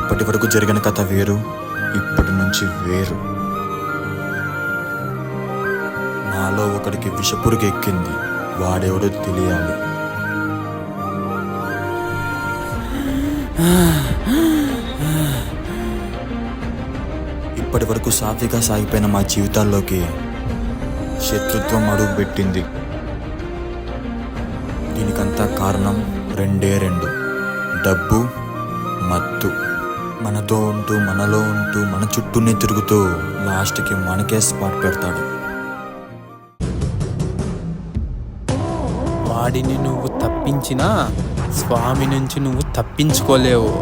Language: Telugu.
ఇప్పటి వరకు జరిగిన కథ వేరు, ఇప్పటి నుంచి వేరు. నాలో ఒకడికి విషపురుగు ఎక్కింది, వాడెవడో తెలియాలి. ఇప్పటి వరకు సాఫీగా సాగిపోయిన మా జీవితాల్లోకి శత్రుత్వం అడుగు పెట్టింది. దీనికంతా కారణం రెండు: డబ్బు, మత్తు. మనతో ఉంటూ, మనలో ఉంటూ, మన చుట్టూనే తిరుగుతూ లాస్ట్కి మనకే స్పాట్ పెడతాడు. వాడిని నువ్వు తప్పించినా స్వామి నుంచి నువ్వు తప్పించుకోలేవు.